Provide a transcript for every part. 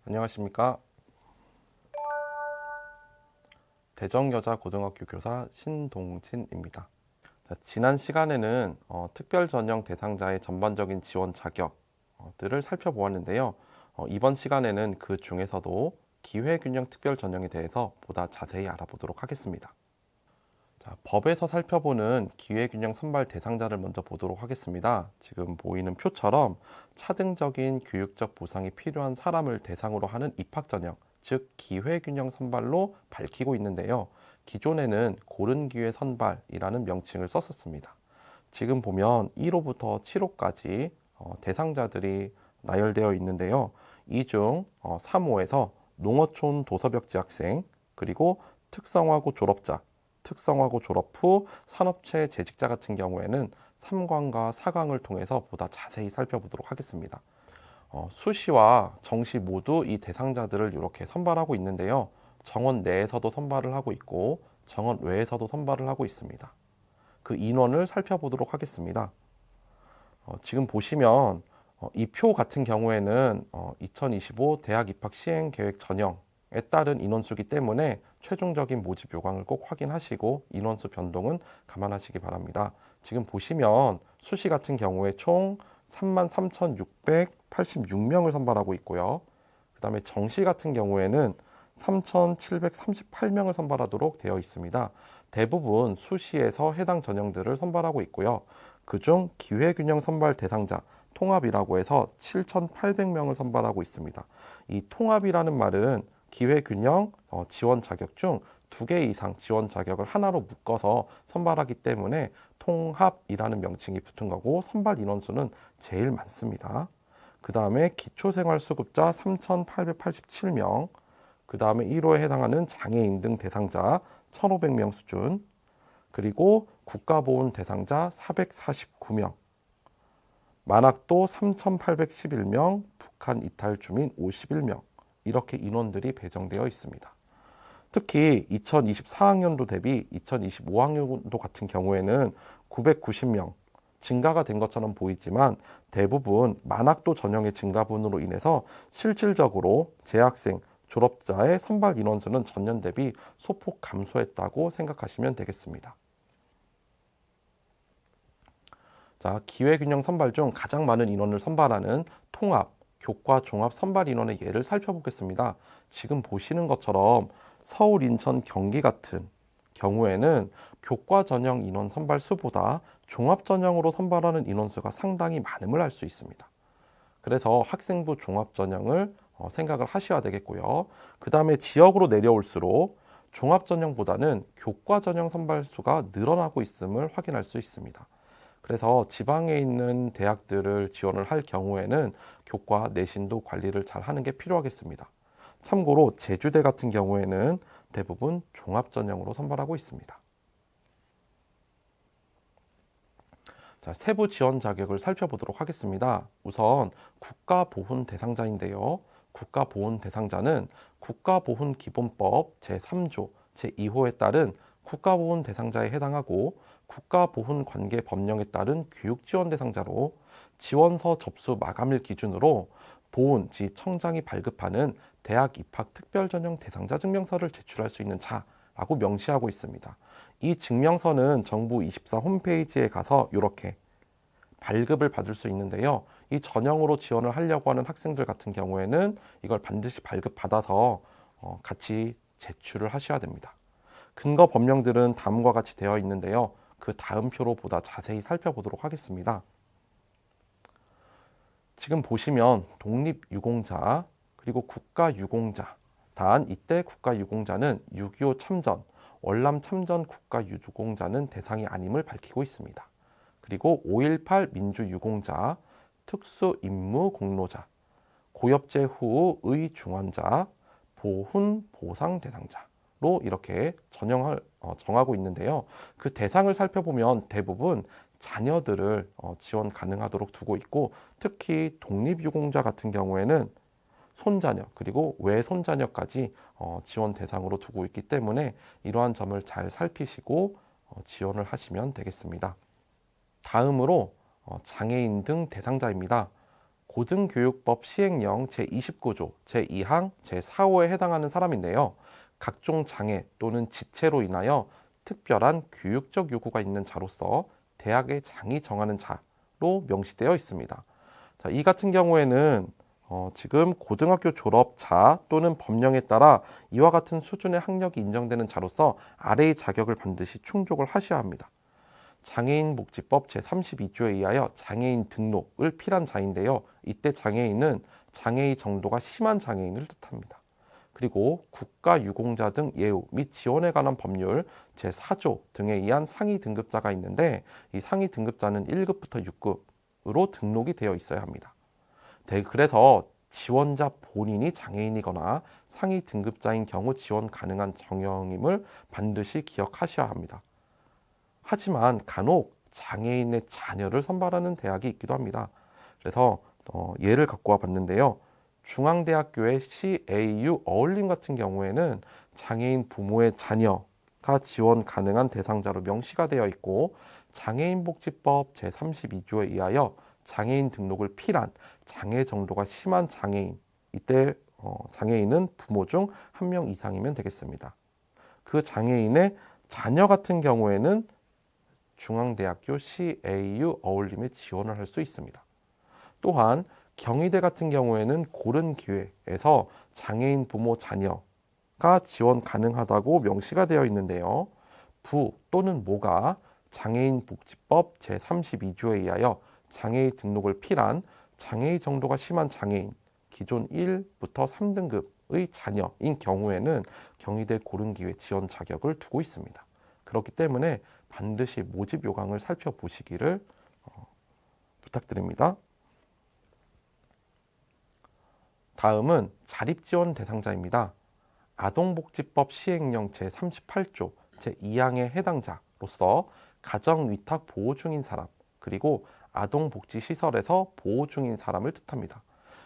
안녕하십니까. 대정여자고등학교 교사 신동진입니다. 지난 시간에는 특별전형 대상자의 전반적인 지원 자격들을 살펴보았는데요. 이번 시간에는 그 중에서도 기회균형 특별전형에 대해서 보다 자세히 알아보도록 하겠습니다. 법에서 살펴보는 기회균형 선발 대상자를 먼저 보도록 하겠습니다. 지금 보이는 표처럼 차등적인 교육적 보상이 필요한 사람을 대상으로 하는 입학전형, 즉 기회균형 선발로 밝히고 있는데요. 기존에는 고른기회 선발이라는 명칭을 썼었습니다. 지금 보면 1호부터 7호까지 대상자들이 나열되어 있는데요. 이 중 3호에서 농어촌 도서벽지 학생, 그리고 특성화고 졸업자, 특성화고 졸업 후 산업체 재직자 같은 경우에는 3강과 4강을 통해서 보다 자세히 살펴보도록 하겠습니다. 수시와 정시 모두 이 대상자들을 이렇게 선발하고 있는데요. 정원 내에서도 선발을 하고 있고 정원 외에서도 선발을 하고 있습니다. 그 인원을 살펴보도록 하겠습니다. 지금 보시면 이 표 같은 경우에는 2025 대학 입학 시행 계획 전형에 따른 인원수기 때문에 최종적인 모집 요강을 꼭 확인하시고 인원수 변동은 감안하시기 바랍니다. 지금 보시면 수시 같은 경우에 총 33,686명을 선발하고 있고요. 그 다음에 정시 같은 경우에는 3,738명을 선발하도록 되어 있습니다. 대부분 수시에서 해당 전형들을 선발하고 있고요. 그중 기회균형 선발 대상자 통합이라고 해서 7,800명을 선발하고 있습니다. 이 통합이라는 말은 기회균형 지원 자격 중 2개 이상 지원 자격을 하나로 묶어서 선발하기 때문에 통합이라는 명칭이 붙은 거고 선발 인원수는 제일 많습니다. 그 다음에 기초생활수급자 3,887명, 그 다음에 1호에 해당하는 장애인 등 대상자 1,500명 수준, 그리고 국가보훈 대상자 449명, 만학도 3,811명, 북한 이탈 주민 51명, 이렇게 인원들이 배정되어 있습니다. 특히 2024학년도 대비 2025학년도 같은 경우에는 990명 증가가 된 것처럼 보이지만 대부분 만학도 전형의 증가분으로 인해서 실질적으로 재학생, 졸업자의 선발 인원수는 전년 대비 소폭 감소했다고 생각하시면 되겠습니다. 자, 기회균형 선발 중 가장 많은 인원을 선발하는 통합, 교과 종합 선발 인원의 예를 살펴보겠습니다. 지금 보시는 것처럼 서울, 인천, 경기 같은 경우에는 교과 전형 인원 선발 수보다 종합 전형으로 선발하는 인원수가 상당히 많음을 알 수 있습니다. 그래서 학생부 종합 전형을 생각을 하셔야 되겠고요. 그 다음에 지역으로 내려올수록 종합 전형보다는 교과 전형 선발 수가 늘어나고 있음을 확인할 수 있습니다. 그래서 지방에 있는 대학들을 지원을 할 경우에는 교과 내신도 관리를 잘 하는 게 필요하겠습니다. 참고로 제주대 같은 경우에는 대부분 종합 전형으로 선발하고 있습니다. 자, 세부 지원 자격을 살펴보도록 하겠습니다. 우선 국가보훈 대상자인데요. 국가보훈 대상자는 국가보훈기본법 제3조 제2호에 따른 국가보훈 대상자에 해당하고 국가보훈관계법령에 따른 교육지원 대상자로 지원서 접수 마감일 기준으로 보훈, 청장이 발급하는 대학 입학 특별전형 대상자 증명서를 제출할 수 있는 자라고 명시하고 있습니다. 이 증명서는 정부 24 홈페이지에 가서 이렇게 발급을 받을 수 있는데요. 이 전형으로 지원을 하려고 하는 학생들 같은 경우에는 이걸 반드시 발급받아서 같이 제출을 하셔야 됩니다. 근거 법령들은 다음과 같이 되어 있는데요. 그 다음 표로 보다 자세히 살펴보도록 하겠습니다. 지금 보시면 독립유공자 그리고 국가유공자, 단 이때 국가유공자는 6.25 참전, 월남 참전 국가유공자는 대상이 아님을 밝히고 있습니다. 그리고 5.18 민주유공자, 특수임무공로자, 고엽제 후 의중환자, 보훈 보상 대상자로 이렇게 전형을 정하고 있는데요. 그 대상을 살펴보면 대부분 자녀들을 지원 가능하도록 두고 있고 특히 독립유공자 같은 경우에는 손자녀 그리고 외손자녀까지 지원 대상으로 두고 있기 때문에 이러한 점을 잘 살피시고 지원을 하시면 되겠습니다. 다음으로 장애인 등 대상자입니다. 고등교육법 시행령 제29조 제2항 제4호에 해당하는 사람인데요. 각종 장애 또는 지체로 인하여 특별한 교육적 요구가 있는 자로서 대학의 장이 정하는 자로 명시되어 있습니다. 자, 이 같은 경우에는 지금 고등학교 졸업자 또는 법령에 따라 이와 같은 수준의 학력이 인정되는 자로서 아래의 자격을 반드시 충족을 하셔야 합니다. 장애인복지법 제32조에 의하여 장애인 등록을 필한 자인데요. 이때 장애인은 장애의 정도가 심한 장애인을 뜻합니다. 그리고 국가유공자 등 예우 및 지원에 관한 법률 제4조 등에 의한 상위 등급자가 있는데 이 상위 등급자는 1급부터 6급으로 등록이 되어 있어야 합니다. 그래서 지원자 본인이 장애인이거나 상위 등급자인 경우 지원 가능한 정형임을 반드시 기억하셔야 합니다. 하지만 간혹 장애인의 자녀를 선발하는 대학이 있기도 합니다. 그래서 예를 갖고 와 봤는데요. 중앙대학교의 CAU 어울림 같은 경우에는 장애인 부모의 자녀가 지원 가능한 대상자로 명시가 되어 있고 장애인복지법 제32조에 의하여 장애인 등록을 필한 장애 정도가 심한 장애인, 이때 장애인은 부모 중 한 명 이상이면 되겠습니다. 그 장애인의 자녀 같은 경우에는 중앙대학교 CAU 어울림에 지원을 할 수 있습니다. 또한 경희대 같은 경우에는 고른 기회에서 장애인 부모 자녀가 지원 가능하다고 명시가 되어 있는데요. 부 또는 모가 장애인복지법 제32조에 의하여 장애인 등록을 필한 장애의 정도가 심한 장애인 기존 1부터 3등급의 자녀인 경우에는 경희대 고른기회 지원 자격을 두고 있습니다. 그렇기 때문에 반드시 모집 요강을 살펴보시기를 부탁드립니다. 다음은 자립지원 대상자입니다. 아동복지법 시행령 제38조 제2항의 해당자로서 가정위탁 보호 중인 사람 그리고 아동복지시설에서 보호 중인 사람을 뜻합니다.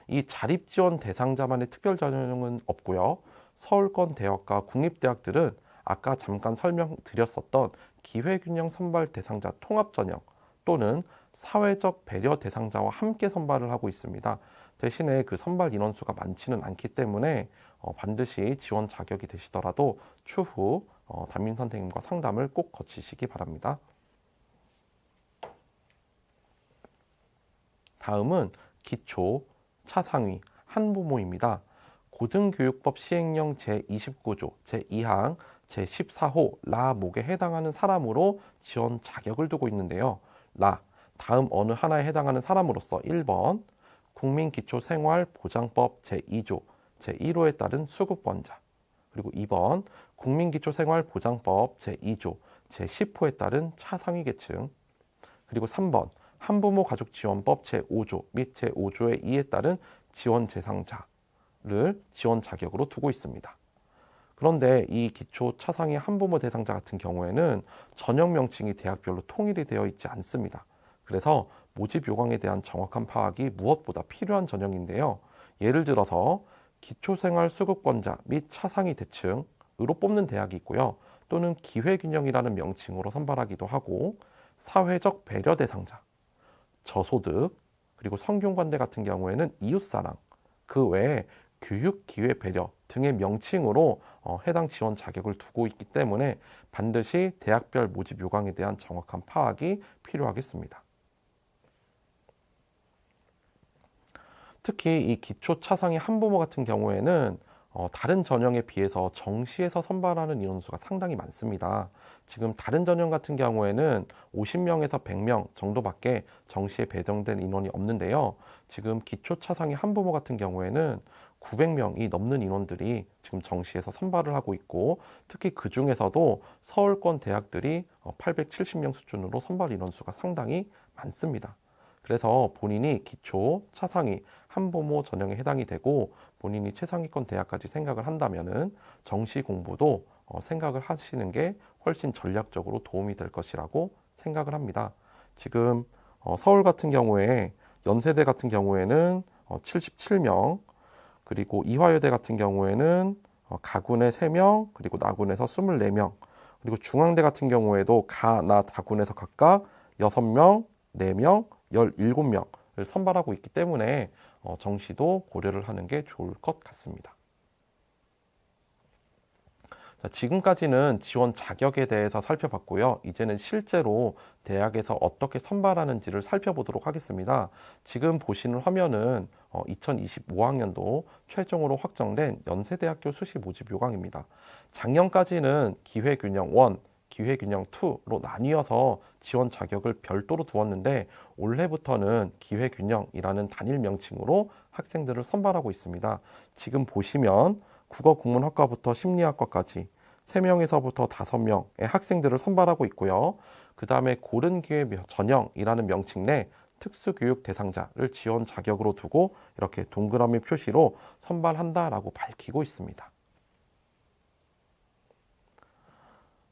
이 자립지원 대상자만의 특별 전형은 없고요. 서울권 대학과 국립대학들은 아까 잠깐 설명드렸었던 기회균형 선발 대상자 통합 전형 또는 사회적 배려 대상자와 함께 선발을 하고 있습니다. 대신에 그 선발 인원수가 많지는 않기 때문에 반드시 지원 자격이 되시더라도 추후 담임 선생님과 상담을 꼭 거치시기 바랍니다. 다음은 기초, 차상위, 한부모입니다. 고등교육법 시행령 제29조 제2항 제14호 라목에 해당하는 사람으로 지원 자격을 두고 있는데요. 다음 어느 하나에 해당하는 사람으로서 1번 국민기초생활보장법 제2조 제1호에 따른 수급권자, 그리고 2번 국민기초생활보장법 제2조 제10호에 따른 차상위 계층, 그리고 3번 한부모 가족지원법 제5조 및 제5조의 2에 따른 지원 대상자를 지원 자격으로 두고 있습니다. 그런데 이 기초 차상위 한부모 대상자 같은 경우에는 전형 명칭이 대학별로 통일이 되어 있지 않습니다. 그래서 모집 요강에 대한 정확한 파악이 무엇보다 필요한 전형인데요. 예를 들어서 기초생활수급권자 및 차상위 대층으로 뽑는 대학이 있고요. 또는 기회균형이라는 명칭으로 선발하기도 하고 사회적 배려 대상자, 저소득, 그리고 성균관대 같은 경우에는 이웃사랑, 그 외에 교육기회 배려 등의 명칭으로 해당 지원 자격을 두고 있기 때문에 반드시 대학별 모집 요강에 대한 정확한 파악이 필요하겠습니다. 특히 이 기초 차상위 한부모 같은 경우에는 다른 전형에 비해서 정시에서 선발하는 인원수가 상당히 많습니다. 지금 다른 전형 같은 경우에는 50명에서 100명 정도밖에 정시에 배정된 인원이 없는데요. 지금 기초 차상위 한부모 같은 경우에는 900명이 넘는 인원들이 지금 정시에서 선발을 하고 있고, 특히 그 중에서도 서울권 대학들이 870명 수준으로 선발 인원수가 상당히 많습니다. 그래서 본인이 기초, 차상위, 한부모 전형에 해당이 되고 본인이 최상위권 대학까지 생각을 한다면은 정시 공부도 생각을 하시는 게 훨씬 전략적으로 도움이 될 것이라고 생각을 합니다. 지금 서울 같은 경우에 연세대 같은 경우에는 77명, 그리고 이화여대 같은 경우에는 가군에 3명, 그리고 나군에서 24명, 그리고 중앙대 같은 경우에도 가, 나, 다군에서 각각 6명, 4명, 17명, 선발하고 있기 때문에 정시도 고려를 하는 게 좋을 것 같습니다. 자, 지금까지는 지원 자격에 대해서 살펴봤고요. 이제는 실제로 대학에서 어떻게 선발하는지를 살펴보도록 하겠습니다. 지금 보시는 화면은 2025학년도 최종으로 확정된 연세대학교 수시 모집 요강입니다. 작년까지는 기회균형 1, 기회균형 2로 나뉘어서 지원 자격을 별도로 두었는데 올해부터는 기회균형이라는 단일 명칭으로 학생들을 선발하고 있습니다. 지금 보시면 국어 국문학과부터 심리학과까지 3명에서부터 5명의 학생들을 선발하고 있고요. 그 다음에 고른기회 전형이라는 명칭 내 특수교육 대상자를 지원 자격으로 두고 이렇게 동그라미 표시로 선발한다라고 밝히고 있습니다.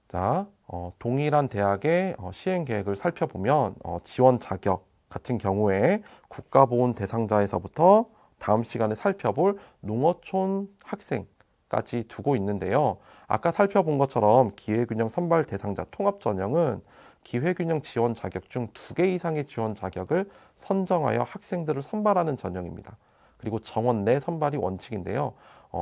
자, 동일한 대학의 시행 계획을 살펴보면 지원 자격 같은 경우에 국가보훈 대상자에서부터 다음 시간에 살펴볼 농어촌 학생까지 두고 있는데요. 아까 살펴본 것처럼 기회균형 선발 대상자 통합 전형은 기회균형 지원 자격 중 2개 이상의 지원 자격을 선정하여 학생들을 선발하는 전형입니다. 그리고 정원 내 선발이 원칙인데요.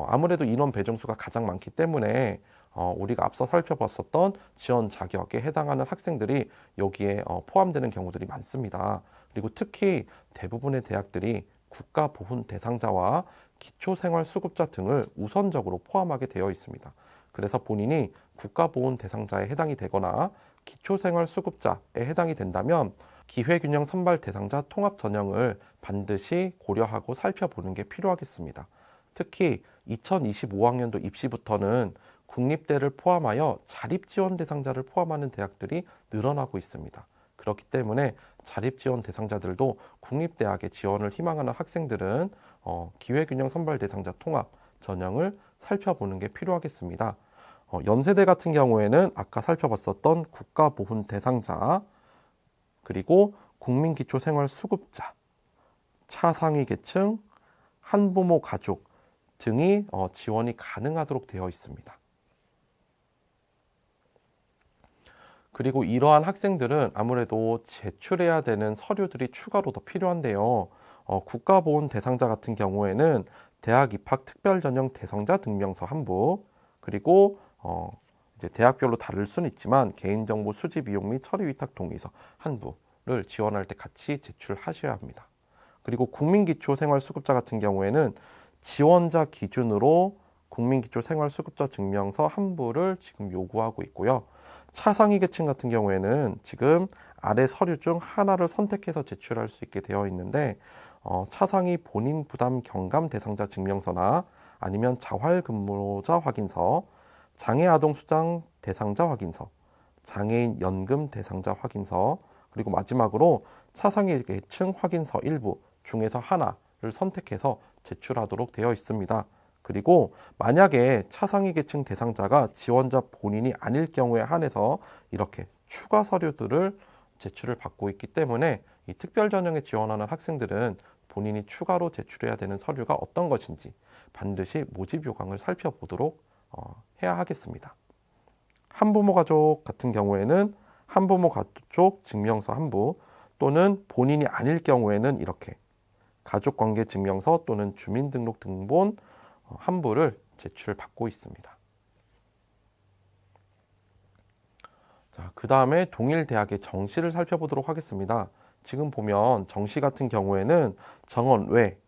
아무래도 인원 배정수가 가장 많기 때문에 우리가 앞서 살펴봤었던 지원 자격에 해당하는 학생들이 여기에 포함되는 경우들이 많습니다. 그리고 특히 대부분의 대학들이 국가보훈 대상자와 기초생활수급자 등을 우선적으로 포함하게 되어 있습니다. 그래서 본인이 국가보훈 대상자에 해당이 되거나 기초생활수급자에 해당이 된다면 기회균형 선발 대상자 통합 전형을 반드시 고려하고 살펴보는 게 필요하겠습니다. 특히 2025학년도 입시부터는 국립대를 포함하여 자립지원 대상자를 포함하는 대학들이 늘어나고 있습니다. 그렇기 때문에 자립지원 대상자들도 국립대학에 지원을 희망하는 학생들은 기회균형 선발 대상자 통합 전형을 살펴보는 게 필요하겠습니다. 연세대 같은 경우에는 아까 살펴봤었던 국가보훈 대상자, 그리고 국민기초생활수급자, 차상위 계층, 한부모 가족 등이 지원이 가능하도록 되어 있습니다. 그리고 이러한 학생들은 아무래도 제출해야 되는 서류들이 추가로 더 필요한데요. 국가보훈 대상자 같은 경우에는 대학 입학 특별전형 대상자 증명서 한 부, 그리고 이제 대학별로 다를 수는 있지만 개인정보 수집 비용 및 처리 위탁 동의서 한 부를 지원할 때 같이 제출하셔야 합니다. 그리고 국민기초생활수급자 같은 경우에는 지원자 기준으로 국민기초생활수급자 증명서 한 부를 지금 요구하고 있고요. 차상위 계층 같은 경우에는 지금 아래 서류 중 하나를 선택해서 제출할 수 있게 되어 있는데 차상위 본인 부담 경감 대상자 증명서나 아니면 자활근무자 확인서, 장애아동 수당 대상자 확인서, 장애인 연금 대상자 확인서, 그리고 마지막으로 차상위 계층 확인서 일부 중에서 하나를 선택해서 제출하도록 되어 있습니다. 그리고 만약에 차상위 계층 대상자가 지원자 본인이 아닐 경우에 한해서 이렇게 추가 서류들을 제출을 받고 있기 때문에 이 특별 전형에 지원하는 학생들은 본인이 추가로 제출해야 되는 서류가 어떤 것인지 반드시 모집 요강을 살펴보도록 해야 하겠습니다. 한부모 가족 같은 경우에는 한부모 가족 증명서 한 부, 또는 본인이 아닐 경우에는 이렇게 가족관계 증명서 또는 주민등록등본 한 부를 제출받고 있습니다. 자, 그 다음에 동일대학의 정시를 살펴보도록 하겠습니다. 지금 보면 정시 같은 경우에는 정원 외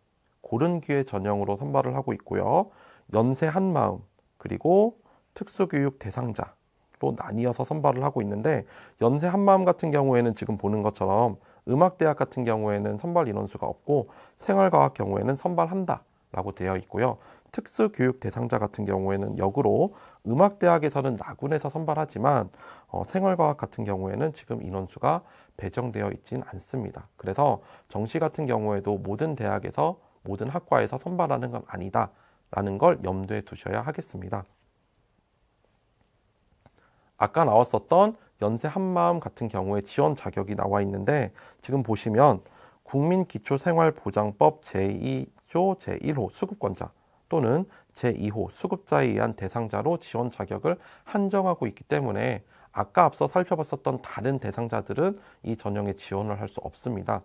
고른기회 전형으로 선발을 하고 있고요. 연세 한마음 그리고 특수교육 대상자로 나뉘어서 선발을 하고 있는데 연세 한마음 같은 경우에는 지금 보는 것처럼 음악대학 같은 경우에는 선발 인원수가 없고 생활과학 경우에는 선발한다 라고 되어 있고요. 특수교육 대상자 같은 경우에는 역으로 음악대학에서는 나군에서 선발하지만 생활과학 같은 경우에는 지금 인원수가 배정되어 있지는 않습니다. 그래서 정시 같은 경우에도 모든 대학에서 모든 학과에서 선발하는 건 아니다 라는 걸 염두에 두셔야 하겠습니다. 아까 나왔었던 연세 한마음 같은 경우에 지원 자격이 나와 있는데 지금 보시면 국민기초생활보장법 제2조 제1호 수급권자 또는 제2호 수급자에 의한 대상자로 지원 자격을 한정하고 있기 때문에 아까 앞서 살펴봤었던 다른 대상자들은 이 전형에 지원을 할 수 없습니다.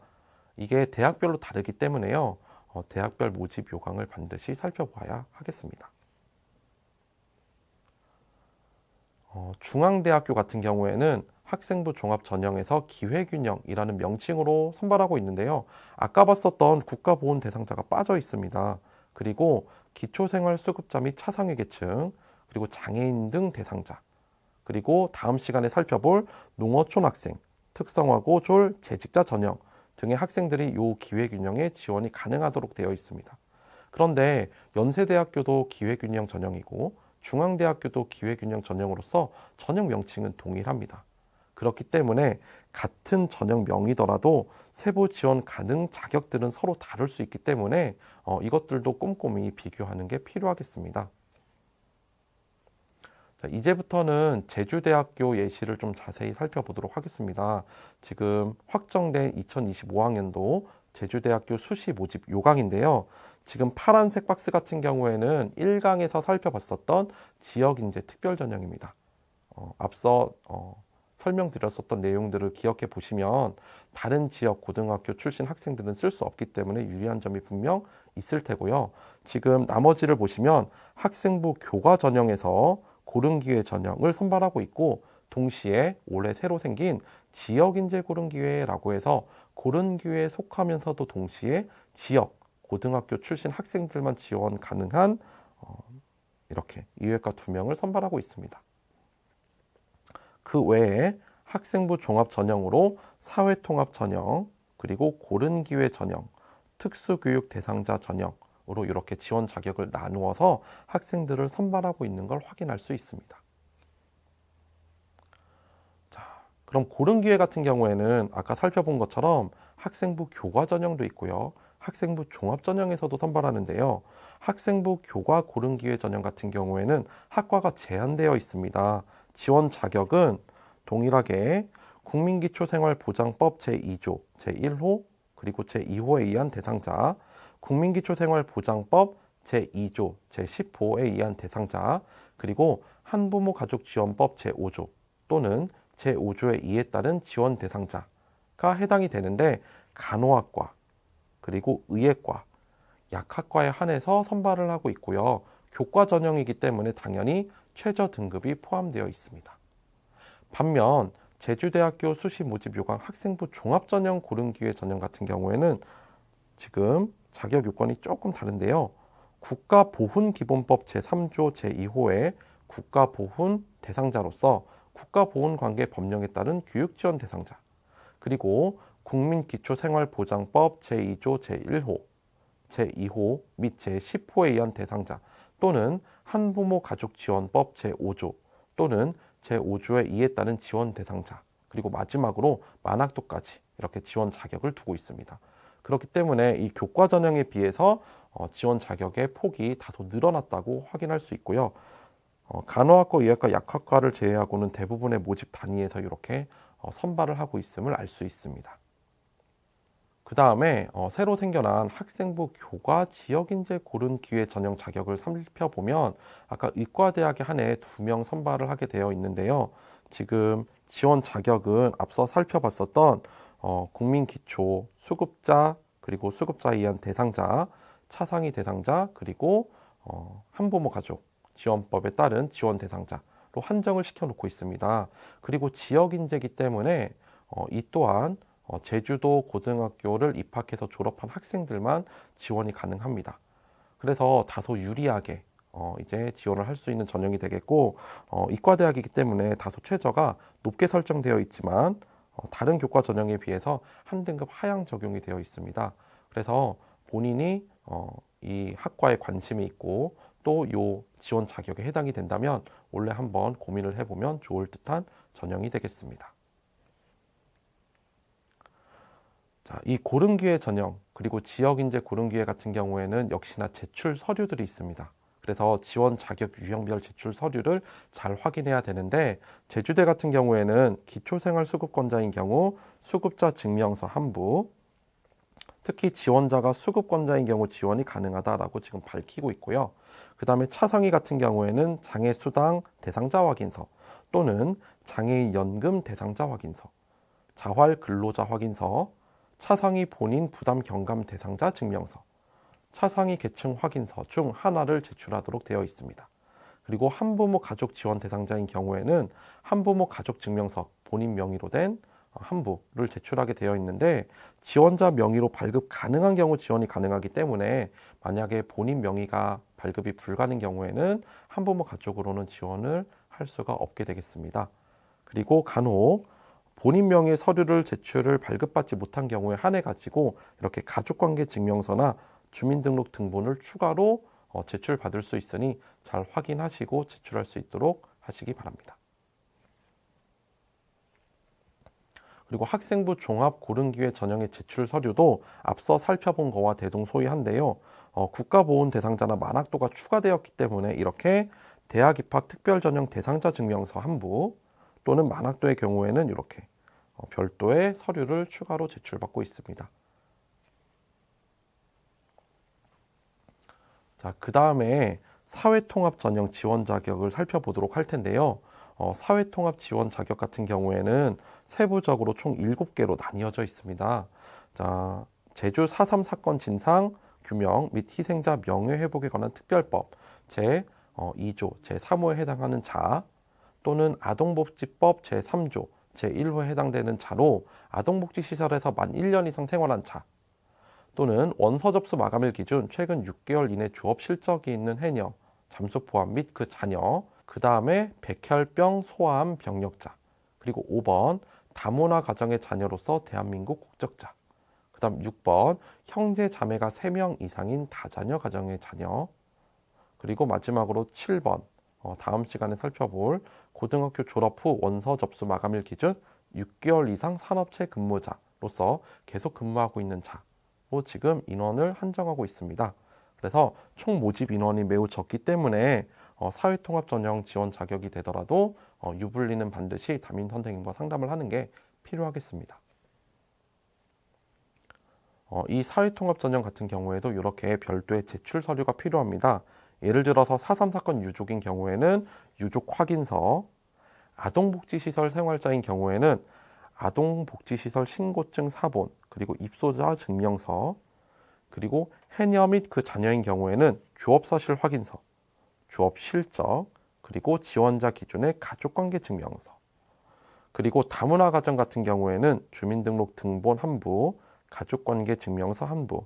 이게 대학별로 다르기 때문에요. 대학별 모집 요강을 반드시 살펴봐야 하겠습니다. 중앙대학교 같은 경우에는 학생부 종합 전형에서 기회균형이라는 명칭으로 선발하고 있는데요. 아까 봤었던 국가보훈 대상자가 빠져 있습니다. 그리고 기초생활수급자 및 차상위계층, 그리고 장애인 등 대상자, 그리고 다음 시간에 살펴볼 농어촌 학생, 특성화고 졸 재직자 전형 등의 학생들이 이 기회균형에 지원이 가능하도록 되어 있습니다. 그런데 연세대학교도 기회균형 전형이고 중앙대학교도 기회균형 전형으로서 전형 명칭은 동일합니다. 그렇기 때문에 같은 전형명이더라도 세부 지원 가능 자격들은 서로 다를 수 있기 때문에 이것들도 꼼꼼히 비교하는 게 필요하겠습니다. 자, 이제부터는 제주대학교 예시를 좀 자세히 살펴보도록 하겠습니다. 지금 확정된 2025학년도 제주대학교 수시 모집 요강인데요. 지금 파란색 박스 같은 경우에는 1강에서 살펴봤었던 지역인재 특별전형입니다. 앞서 설명드렸었던 내용들을 기억해 보시면 다른 지역 고등학교 출신 학생들은 쓸 수 없기 때문에 유리한 점이 분명 있을 테고요. 지금 나머지를 보시면 학생부 교과 전형에서 고른기회 전형을 선발하고 있고 동시에 올해 새로 생긴 지역인재 고른기회라고 해서 고른기회에 속하면서도 동시에 지역 고등학교 출신 학생들만 지원 가능한 이렇게 2회과 2명을 선발하고 있습니다. 그 외에 학생부 종합 전형으로 사회통합 전형, 그리고 고른기회 전형, 특수교육 대상자 전형으로 이렇게 지원 자격을 나누어서 학생들을 선발하고 있는 걸 확인할 수 있습니다. 자, 그럼 고른기회 같은 경우에는 아까 살펴본 것처럼 학생부 교과 전형도 있고요. 학생부 종합 전형에서도 선발하는데요. 학생부 교과 고른기회 전형 같은 경우에는 학과가 제한되어 있습니다. 지원 자격은 동일하게 국민기초생활보장법 제2조 제1호 그리고 제2호에 의한 대상자, 국민기초생활보장법 제2조 제10호에 의한 대상자, 그리고 한부모 가족지원법 제5조 또는 제5조의 2에 따른 지원 대상자가 해당이 되는데 간호학과, 그리고 의예과, 약학과에 한해서 선발을 하고 있고요. 교과 전형이기 때문에 당연히 최저 등급이 포함되어 있습니다. 반면 제주대학교 수시 모집 요강 학생부 종합전형 고른기회 전형 같은 경우에는 지금 자격 요건이 조금 다른데요. 국가보훈기본법 제3조 제2호의 국가보훈 대상자로서 국가보훈관계 법령에 따른 교육지원 대상자, 그리고 국민기초생활보장법 제2조 제1호, 제2호 및 제10호에 의한 대상자 또는 한부모 가족지원법 제5조 또는 제5조의 2에 따른 지원 대상자, 그리고 마지막으로 만학도까지 이렇게 지원 자격을 두고 있습니다. 그렇기 때문에 이 교과 전형에 비해서 지원 자격의 폭이 다소 늘어났다고 확인할 수 있고요. 간호학과, 의학과, 약학과를 제외하고는 대부분의 모집 단위에서 이렇게 선발을 하고 있음을 알 수 있습니다. 그 다음에 새로 생겨난 학생부 교과 지역인재 고른기회 전형 자격을 살펴보면 아까 의과대학에 한해 2명 선발을 하게 되어 있는데요. 지금 지원 자격은 앞서 살펴봤었던 국민기초, 수급자, 그리고 수급자에 의한 대상자, 차상위 대상자, 그리고 한부모 가족 지원법에 따른 지원 대상자로 한정을 시켜놓고 있습니다. 그리고 지역인재이기 때문에 이 또한 제주도 고등학교를 입학해서 졸업한 학생들만 지원이 가능합니다. 그래서 다소 유리하게 이제 지원을 할 수 있는 전형이 되겠고, 이과대학이기 때문에 다소 최저가 높게 설정되어 있지만 다른 교과 전형에 비해서 한 등급 하향 적용이 되어 있습니다. 그래서 본인이 이 학과에 관심이 있고 또 이 지원 자격에 해당이 된다면 원래 한번 고민을 해보면 좋을 듯한 전형이 되겠습니다. 자, 이 고른기회 전형 그리고 지역인재 고른기회 같은 경우에는 역시나 제출 서류들이 있습니다. 그래서 지원 자격 유형별 제출 서류를 잘 확인해야 되는데 제주대 같은 경우에는 기초생활수급권자인 경우 수급자 증명서 한 부, 특히 지원자가 수급권자인 경우 지원이 가능하다라고 지금 밝히고 있고요. 그 다음에 차상위 같은 경우에는 장애수당 대상자 확인서 또는 장애인 연금 대상자 확인서, 자활 근로자 확인서, 차상위 본인 부담 경감 대상자 증명서, 차상위 계층 확인서 중 하나를 제출하도록 되어 있습니다. 그리고 한부모 가족 지원 대상자인 경우에는 한부모 가족 증명서 본인 명의로 된 한부를 제출하게 되어 있는데, 지원자 명의로 발급 가능한 경우 지원이 가능하기 때문에 만약에 본인 명의가 발급이 불가능한 경우에는 한부모 가족으로는 지원을 할 수가 없게 되겠습니다. 그리고 간혹 본인 명의 서류를 제출을 발급받지 못한 경우에 한해 가지고 이렇게 가족관계 증명서나 주민등록 등본을 추가로 제출받을 수 있으니 잘 확인하시고 제출할 수 있도록 하시기 바랍니다. 그리고 학생부 종합 고른기회 전형의 제출 서류도 앞서 살펴본 거와 대동소이한데요. 국가보훈 대상자나 만학도가 추가되었기 때문에 이렇게 대학 입학 특별 전형 대상자 증명서 한부 또는 만학도의 경우에는 이렇게 별도의 서류를 추가로 제출받고 있습니다. 자, 그 다음에 사회통합 전형 지원 자격을 살펴보도록 할 텐데요. 사회통합 지원 자격 같은 경우에는 세부적으로 총 7개로 나뉘어져 있습니다. 자, 제주 4.3 사건 진상 규명 및 희생자 명예회복에 관한 특별법 제2조 제3호에 해당하는 자, 또는 아동복지법 제3조 제1호에 해당되는 자로 아동복지시설에서 만 1년 이상 생활한 자, 또는 원서 접수 마감일 기준 최근 6개월 이내 주업 실적이 있는 해녀, 잠수 포함 및 그 자녀, 그 다음에 백혈병 소아암 병력자, 그리고 5번 다문화 가정의 자녀로서 대한민국 국적자, 그 다음 6번 형제 자매가 3명 이상인 다자녀 가정의 자녀, 그리고 마지막으로 7번 다음 시간에 살펴볼 고등학교 졸업 후 원서 접수 마감일 기준 6개월 이상 산업체 근무자로서 계속 근무하고 있는 자로 지금 인원을 한정하고 있습니다. 그래서 총 모집 인원이 매우 적기 때문에 사회통합 전형 지원 자격이 되더라도 유불리는 반드시 담임 선생님과 상담을 하는 게 필요하겠습니다. 이 사회통합 전형 같은 경우에도 이렇게 별도의 제출 서류가 필요합니다. 예를 들어서 4.3 사건 유족인 경우에는 유족 확인서, 아동복지시설 생활자인 경우에는 아동복지시설 신고증 사본, 그리고 입소자 증명서, 그리고 해녀 및 그 자녀인 경우에는 주업사실 확인서, 주업 실적, 그리고 지원자 기준의 가족관계 증명서, 그리고 다문화 가정 같은 경우에는 주민등록 등본 한부, 가족관계 증명서 한부,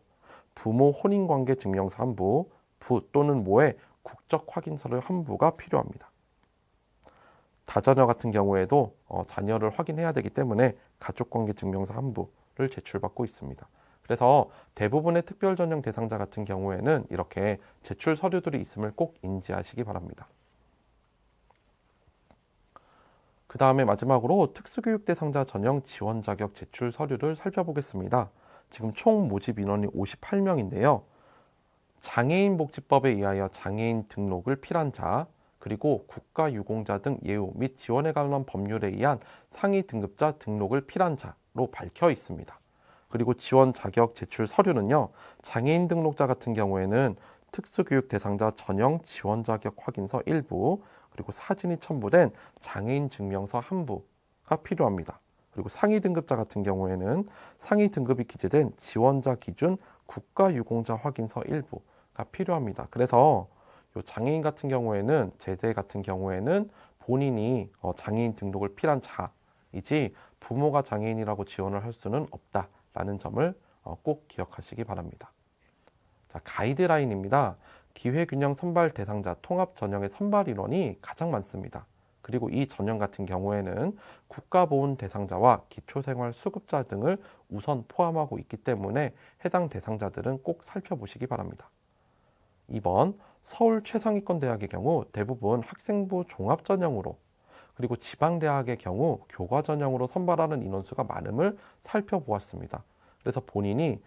부모 혼인관계 증명서 한부, 부 또는 모의 국적 확인서를 한부가 필요합니다. 다자녀 같은 경우에도 자녀를 확인해야 되기 때문에 가족관계 증명서 한부를 제출받고 있습니다. 그래서 대부분의 특별전형 대상자 같은 경우에는 이렇게 제출 서류들이 있음을 꼭 인지하시기 바랍니다. 그 다음에 마지막으로 특수교육 대상자 전형 지원 자격 제출 서류를 살펴보겠습니다. 지금 총 모집 인원이 58명인데요. 장애인복지법에 의하여 장애인 등록을 필요한 자, 그리고 국가유공자 등 예우 및 지원에 관한 법률에 의한 상위 등급자 등록을 필요한 자로 밝혀 있습니다. 그리고 지원 자격 제출 서류는요, 장애인 등록자 같은 경우에는 특수교육 대상자 전형 지원 자격 확인서 일부, 그리고 사진이 첨부된 장애인 증명서 한부가 필요합니다. 그리고 상위 등급자 같은 경우에는 상위 등급이 기재된 지원자 기준 국가유공자 확인서 일부가 필요합니다. 그래서 요 장애인 같은 경우에는 제대 같은 경우에는 본인이 장애인 등록을 필요한 자이지 부모가 장애인이라고 지원을 할 수는 없다라는 점을 꼭 기억하시기 바랍니다. 자, 가이드라인입니다. 기회균형 선발 대상자 통합 전형의 선발 인원이 가장 많습니다. 그리고 이 전형 같은 경우에는 국가보훈 대상자와 기초생활 수급자 등을 우선 포함하고 있기 때문에 해당 대상자들은 꼭 살펴보시기 바랍니다. 2번 서울 최상위권 대학의 경우 대부분 학생부 종합 전형으로, 그리고 지방대학의 경우 교과 전형으로 선발하는 인원수가 많음을 살펴보았습니다. 그래서 본인이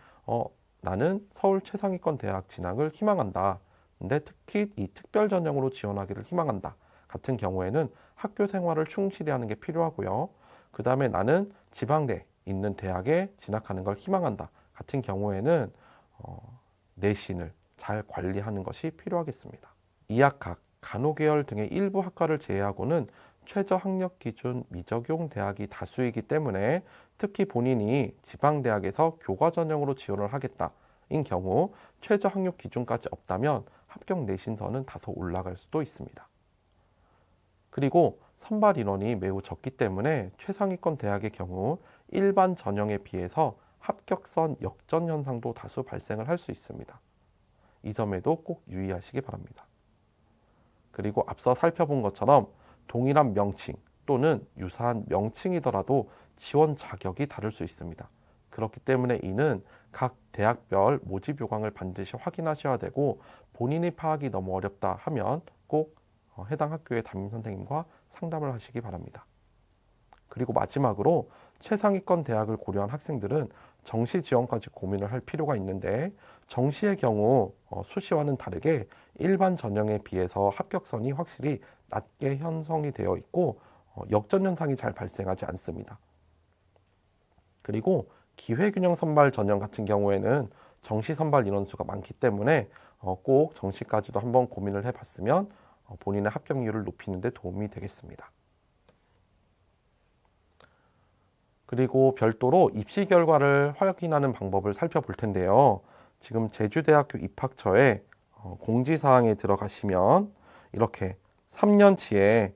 나는 서울 최상위권 대학 진학을 희망한다. 근데 특히 이 특별 전형으로 지원하기를 희망한다. 같은 경우에는 학교 생활을 충실히 하는 게 필요하고요. 그 다음에 나는 지방대 있는 대학에 진학하는 걸 희망한다. 같은 경우에는 내신을 잘 관리하는 것이 필요하겠습니다. 이학학, 간호계열 등의 일부 학과를 제외하고는 최저 학력 기준 미적용 대학이 다수이기 때문에 특히 본인이 지방대학에서 교과 전형으로 지원을 하겠다인 경우 최저 학력 기준까지 없다면 합격 내신서는 다소 올라갈 수도 있습니다. 그리고 선발 인원이 매우 적기 때문에 최상위권 대학의 경우 일반 전형에 비해서 합격선 역전 현상도 다수 발생을 할 수 있습니다. 이 점에도 꼭 유의하시기 바랍니다. 그리고 앞서 살펴본 것처럼 동일한 명칭 또는 유사한 명칭이더라도 지원 자격이 다를 수 있습니다. 그렇기 때문에 이는 각 대학별 모집 요강을 반드시 확인하셔야 되고 본인이 파악이 너무 어렵다 하면 꼭 해당 학교의 담임 선생님과 상담을 하시기 바랍니다. 그리고 마지막으로 최상위권 대학을 고려한 학생들은 정시 지원까지 고민을 할 필요가 있는데 정시의 경우 수시와는 다르게 일반 전형에 비해서 합격선이 확실히 낮게 형성이 되어 있고 역전 현상이 잘 발생하지 않습니다. 그리고 기회균형 선발 전형 같은 경우에는 정시 선발 인원수가 많기 때문에 꼭 정시까지도 한번 고민을 해봤으면 본인의 합격률을 높이는 데 도움이 되겠습니다. 그리고 별도로 입시 결과를 확인하는 방법을 살펴볼 텐데요. 지금 제주대학교 입학처에 공지사항에 들어가시면 이렇게 3년치의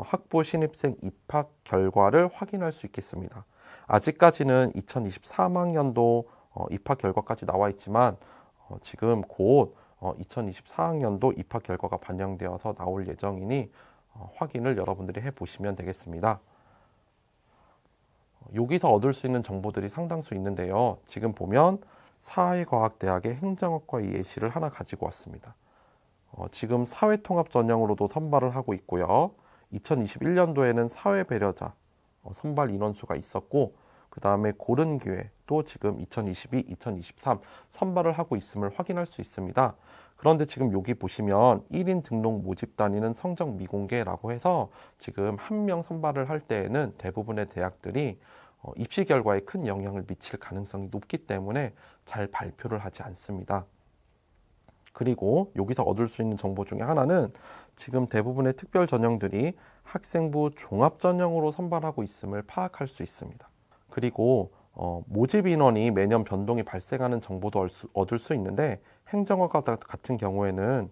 학부 신입생 입학 결과를 확인할 수 있겠습니다. 아직까지는 2023학년도 입학 결과까지 나와 있지만 지금 곧 2024학년도 입학 결과가 반영되어서 나올 예정이니 확인을 여러분들이 해보시면 되겠습니다. 여기서 얻을 수 있는 정보들이 상당수 있는데요. 지금 보면 사회과학대학의 행정학과의 예시를 하나 가지고 왔습니다. 지금 사회통합 전형으로도 선발을 하고 있고요. 2021년도에는 사회배려자 선발 인원수가 있었고 그 다음에 고른기회 또 지금 2022, 2023 선발을 하고 있음을 확인할 수 있습니다. 그런데 지금 여기 보시면 1인 등록 모집 단위는 성적 미공개라고 해서 지금 한 명 선발을 할 때에는 대부분의 대학들이 입시 결과에 큰 영향을 미칠 가능성이 높기 때문에 잘 발표를 하지 않습니다. 그리고 여기서 얻을 수 있는 정보 중에 하나는 지금 대부분의 특별 전형들이 학생부 종합 전형으로 선발하고 있음을 파악할 수 있습니다. 그리고 모집 인원이 매년 변동이 발생하는 정보도 얻을 수 있는데 행정학과 같은 경우에는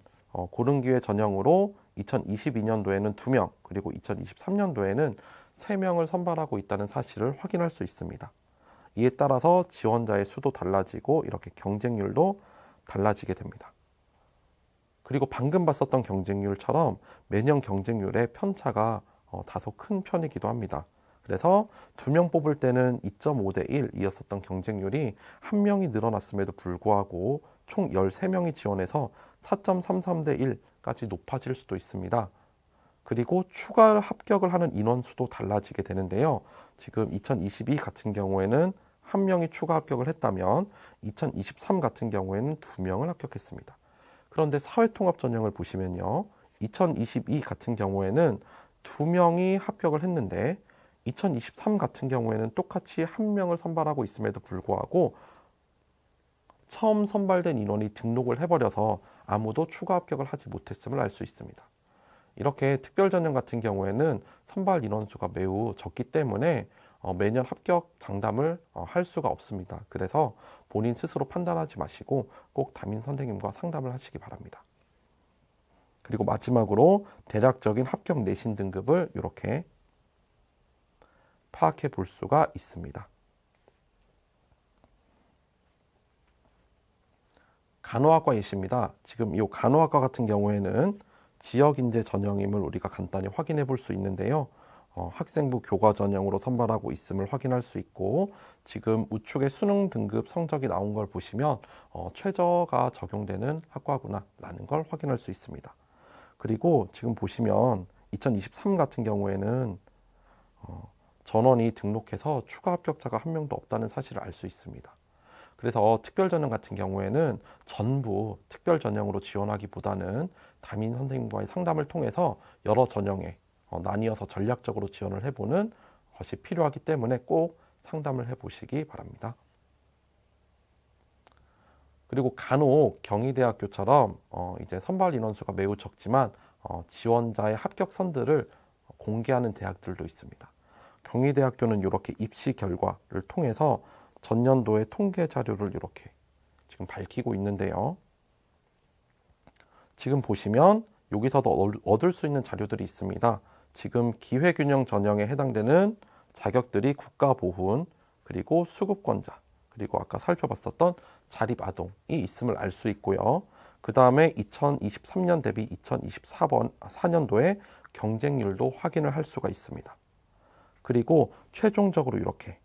고른기회 전형으로 2022년도에는 2명 그리고 2023년도에는 3명을 선발하고 있다는 사실을 확인할 수 있습니다. 이에 따라서 지원자의 수도 달라지고 이렇게 경쟁률도 달라지게 됩니다. 그리고 방금 봤었던 경쟁률처럼 매년 경쟁률의 편차가 다소 큰 편이기도 합니다. 그래서 2명 뽑을 때는 2.5대 1이었었던 경쟁률이 1명이 늘어났음에도 불구하고 총 13명이 지원해서 4.33대 1까지 높아질 수도 있습니다. 그리고 추가 합격을 하는 인원수도 달라지게 되는데요. 지금 2022 같은 경우에는 1명이 추가 합격을 했다면 2023 같은 경우에는 2명을 합격했습니다. 그런데 사회통합 전형을 보시면요. 2022 같은 경우에는 2명이 합격을 했는데 2023 같은 경우에는 똑같이 1명을 선발하고 있음에도 불구하고 처음 선발된 인원이 등록을 해버려서 아무도 추가 합격을 하지 못했음을 알 수 있습니다. 이렇게 특별 전형 같은 경우에는 선발 인원수가 매우 적기 때문에 매년 합격 장담을 할 수가 없습니다. 그래서 본인 스스로 판단하지 마시고 꼭 담임 선생님과 상담을 하시기 바랍니다. 그리고 마지막으로 대략적인 합격 내신 등급을 이렇게 파악해 볼 수가 있습니다. 간호학과 예시입니다. 지금 이 간호학과 같은 경우에는 지역인재 전형임을 우리가 간단히 확인해 볼 수 있는데요. 학생부 교과 전형으로 선발하고 있음을 확인할 수 있고 지금 우측에 수능 등급 성적이 나온 걸 보시면 최저가 적용되는 학과구나 라는 걸 확인할 수 있습니다. 그리고 지금 보시면 2023 같은 경우에는 전원이 등록해서 추가 합격자가 1명도 없다는 사실을 알 수 있습니다. 그래서 특별전형 같은 경우에는 전부 특별전형으로 지원하기보다는 담임 선생님과의 상담을 통해서 여러 전형에 나뉘어서 전략적으로 지원을 해보는 것이 필요하기 때문에 꼭 상담을 해보시기 바랍니다. 그리고 간혹 경희대학교처럼 이제 선발 인원수가 매우 적지만 지원자의 합격 선들을 공개하는 대학들도 있습니다. 경희대학교는 이렇게 입시 결과를 통해서 전년도의 통계 자료를 이렇게 지금 밝히고 있는데요. 지금 보시면 여기서도 얻을 수 있는 자료들이 있습니다. 지금 기회균형 전형에 해당되는 자격들이 국가보훈, 그리고 수급권자, 그리고 아까 살펴봤었던 자립아동이 있음을 알 수 있고요. 그 다음에 2023년 대비 2024년도의 경쟁률도 확인을 할 수가 있습니다. 그리고 최종적으로 이렇게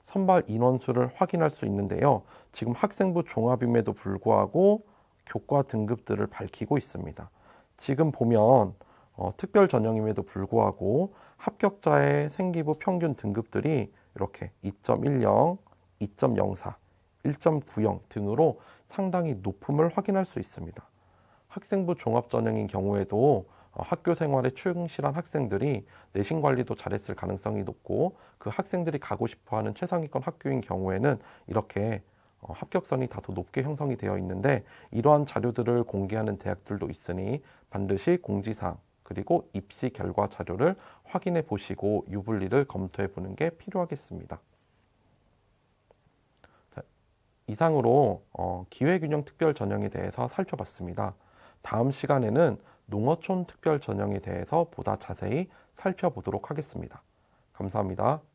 선발 인원수를 확인할 수 있는데요. 지금 학생부 종합임에도 불구하고 교과 등급들을 밝히고 있습니다. 지금 보면 특별 전형임에도 불구하고 합격자의 생기부 평균 등급들이 이렇게 2.10, 2.04, 1.90 등으로 상당히 높음을 확인할 수 있습니다. 학생부 종합 전형인 경우에도 학교 생활에 충실한 학생들이 내신 관리도 잘했을 가능성이 높고, 그 학생들이 가고 싶어하는 최상위권 학교인 경우에는 이렇게 합격선이 다소 높게 형성이 되어 있는데, 이러한 자료들을 공개하는 대학들도 있으니 반드시 공지사항 그리고 입시 결과 자료를 확인해 보시고 유불리를 검토해 보는 게 필요하겠습니다. 자, 이상으로 기회균형 특별 전형에 대해서 살펴봤습니다. 다음 시간에는 농어촌 특별 전형에 대해서 보다 자세히 살펴보도록 하겠습니다. 감사합니다.